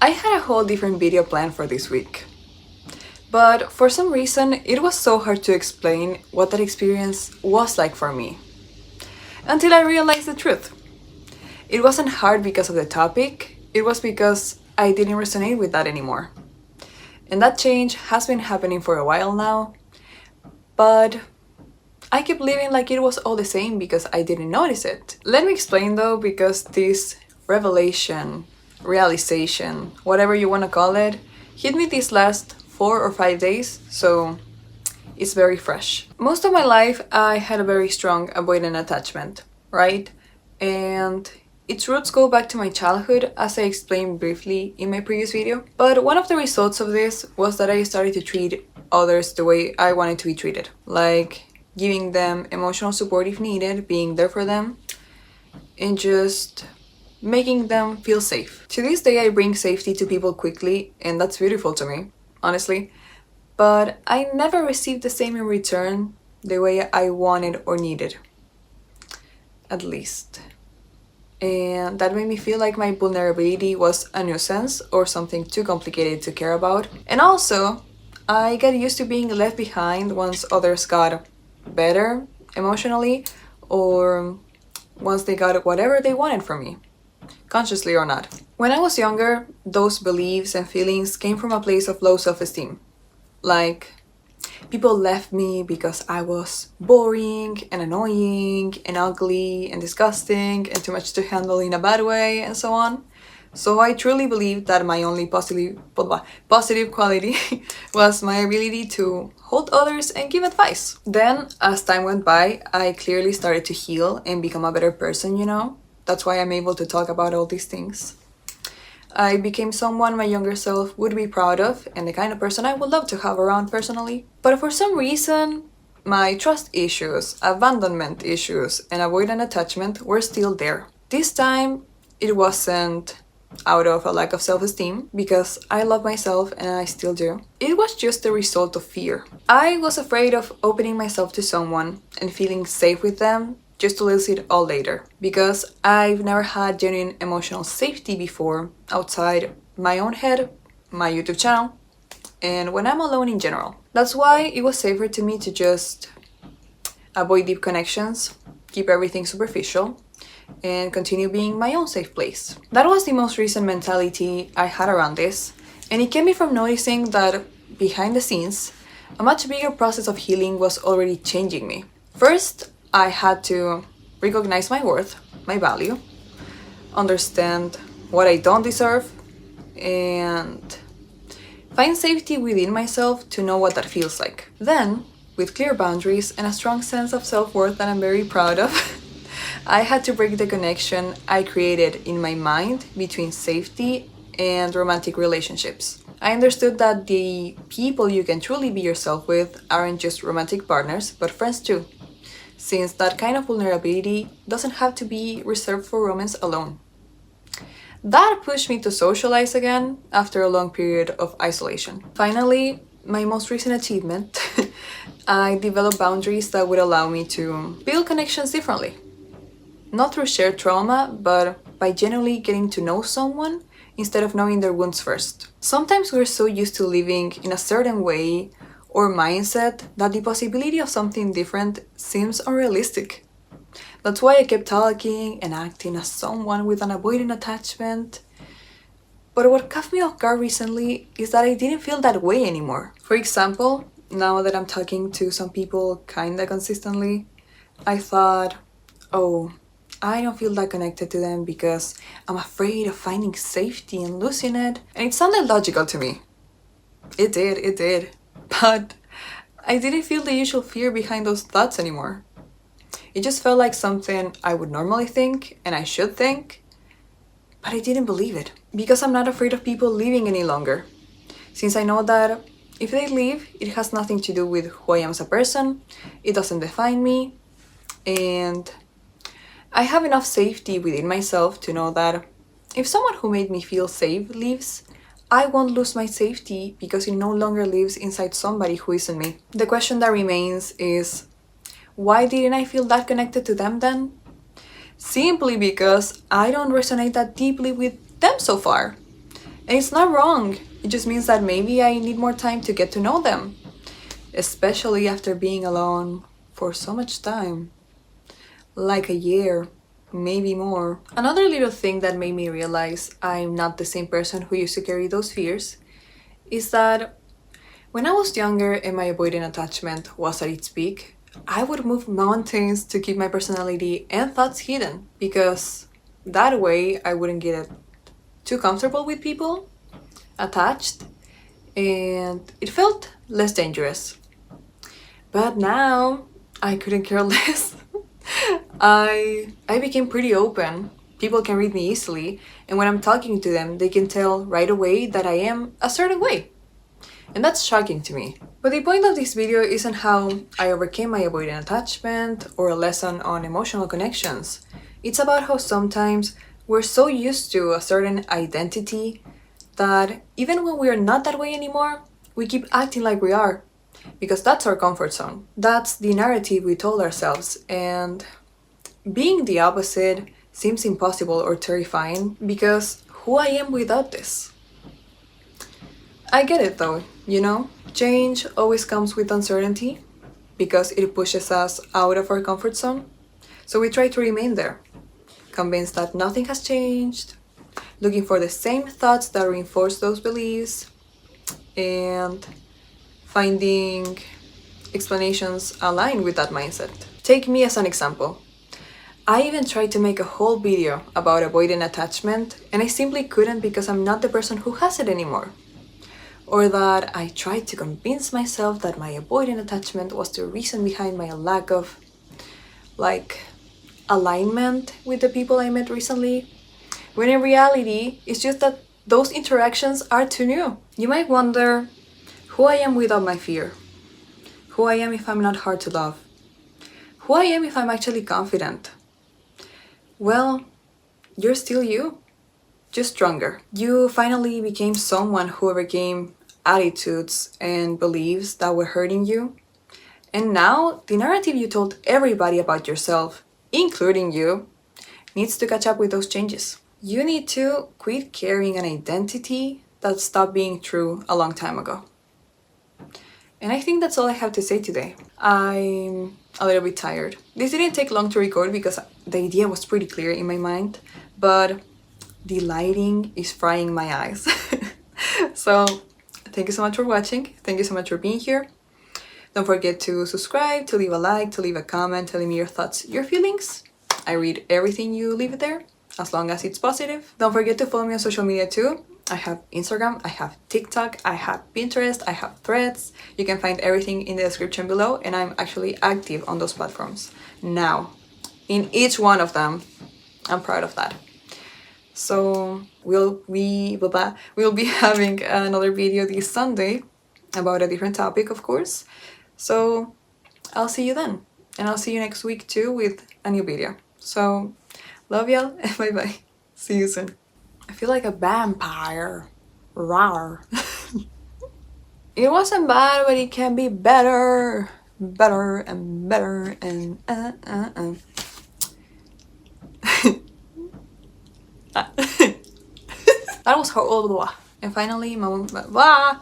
I had a whole different video planned for this week, but for some reason it was so hard to explain what that experience was like for me. Until I realized the truth. It wasn't hard because of the topic, it was because I didn't resonate with that anymore. And that change has been happening for a while now, but I kept living like it was all the same because I didn't notice it. Let me explain though, because this revelation, realization, whatever you want to call it, hit me these last 4 or 5 days, so it's very fresh. Most of my life I had a very strong avoidant attachment, right? And its roots go back to my childhood, as I explained briefly in my previous video. But one of the results of this was that I started to treat others the way I wanted to be treated, like giving them emotional support if needed, being there for them, and just making them feel safe. To this day, I bring safety to people quickly, and that's beautiful to me, honestly. But I never received the same in return the way I wanted or needed, at least. And that made me feel like my vulnerability was a nuisance or something too complicated to care about. And also, I got used to being left behind once others got better emotionally, or once they got whatever they wanted from me, consciously or not. When I was younger, those beliefs and feelings came from a place of low self-esteem. Like, people left me because I was boring and annoying and ugly and disgusting and too much to handle in a bad way and so on. So I truly believed that my only positive quality was my ability to hold others and give advice. Then, as time went by, I clearly started to heal and become a better person, you know? That's why I'm able to talk about all these things. I became someone my younger self would be proud of and the kind of person I would love to have around personally. But for some reason, my trust issues, abandonment issues, and avoidant attachment were still there. This time, it wasn't out of a lack of self-esteem, because I love myself and I still do. It was just the result of fear. I was afraid of opening myself to someone and feeling safe with them just to lose it all later, because I've never had genuine emotional safety before outside my own head, my YouTube channel, and when I'm alone in general. That's why it was safer to me to just avoid deep connections, keep everything superficial, and continue being my own safe place. That was the most recent mentality I had around this, and it came me from noticing that behind the scenes, a much bigger process of healing was already changing me. First, I had to recognize my worth, my value, understand what I don't deserve, and find safety within myself to know what that feels like. Then, with clear boundaries and a strong sense of self-worth that I'm very proud of, I had to break the connection I created in my mind between safety and romantic relationships. I understood that the people you can truly be yourself with aren't just romantic partners, but friends too, since that kind of vulnerability doesn't have to be reserved for romance alone. That pushed me to socialize again after a long period of isolation. Finally, my most recent achievement, I developed boundaries that would allow me to build connections differently. Not through shared trauma, but by genuinely getting to know someone instead of knowing their wounds first. Sometimes we're so used to living in a certain way or mindset that the possibility of something different seems unrealistic. That's why I kept talking and acting as someone with an avoidant attachment. But what caught me off guard recently is that I didn't feel that way anymore. For example, now that I'm talking to some people kinda consistently, I thought, oh, I don't feel that connected to them because I'm afraid of finding safety and losing it. And it sounded logical to me. It did. But I didn't feel the usual fear behind those thoughts anymore. It just felt like something I would normally think and I should think, but I didn't believe it. Because I'm not afraid of people leaving any longer. Since I know that if they leave, it has nothing to do with who I am as a person, it doesn't define me, and I have enough safety within myself to know that if someone who made me feel safe leaves, I won't lose my safety because it no longer lives inside somebody who isn't me. The question that remains is, why didn't I feel that connected to them then? Simply because I don't resonate that deeply with them so far. And it's not wrong. It just means that maybe I need more time to get to know them, especially after being alone for so much time, like a year, maybe more. Another little thing that made me realize I'm not the same person who used to carry those fears is that when I was younger and my avoidant attachment was at its peak, I would move mountains to keep my personality and thoughts hidden because that way I wouldn't get too comfortable with people, attached, and it felt less dangerous. But now I couldn't care less. I became pretty open. People can read me easily, and when I'm talking to them, they can tell right away that I am a certain way. And that's shocking to me. But the point of this video isn't how I overcame my avoidant attachment or a lesson on emotional connections. It's about how sometimes we're so used to a certain identity that even when we are not that way anymore, we keep acting like we are. Because that's our comfort zone. That's the narrative we told ourselves, and being the opposite seems impossible or terrifying because who I am without this. I get it though, you know? Change always comes with uncertainty because it pushes us out of our comfort zone. So we try to remain there, convinced that nothing has changed, looking for the same thoughts that reinforce those beliefs, and finding explanations aligned with that mindset. Take me as an example. I even tried to make a whole video about avoiding attachment, and I simply couldn't because I'm not the person who has it anymore. Or that I tried to convince myself that my avoidant attachment was the reason behind my lack of, alignment with the people I met recently, when in reality, it's just that those interactions are too new. You might wonder who I am without my fear, who I am if I'm not hard to love, who I am if I'm actually confident. Well, you're still you, just stronger. You finally became someone who overcame attitudes and beliefs that were hurting you. And now, the narrative you told everybody about yourself, including you, needs to catch up with those changes. You need to quit carrying an identity that stopped being true a long time ago. And I think that's all I have to say today. I'm a little bit tired. This didn't take long to record because the idea was pretty clear in my mind, but the lighting is frying my eyes. So, thank you so much for watching. Thank you so much for being here. Don't forget to subscribe, to leave a like, to leave a comment, telling me your thoughts, your feelings. I read everything you leave there, as long as it's positive. Don't forget to follow me on social media too. I have Instagram, I have TikTok, I have Pinterest, I have Threads. You can find everything in the description below, and I'm actually active on those platforms now. In each one of them, I'm proud of that. So we'll be having another video this Sunday about a different topic, of course. So I'll see you then, and I'll see you next week too with a new video. So love y'all, and bye bye. See you soon. I feel like a vampire. Rawr. It wasn't bad, but it can be better. Better and better and That was horrible. And finally, my mom.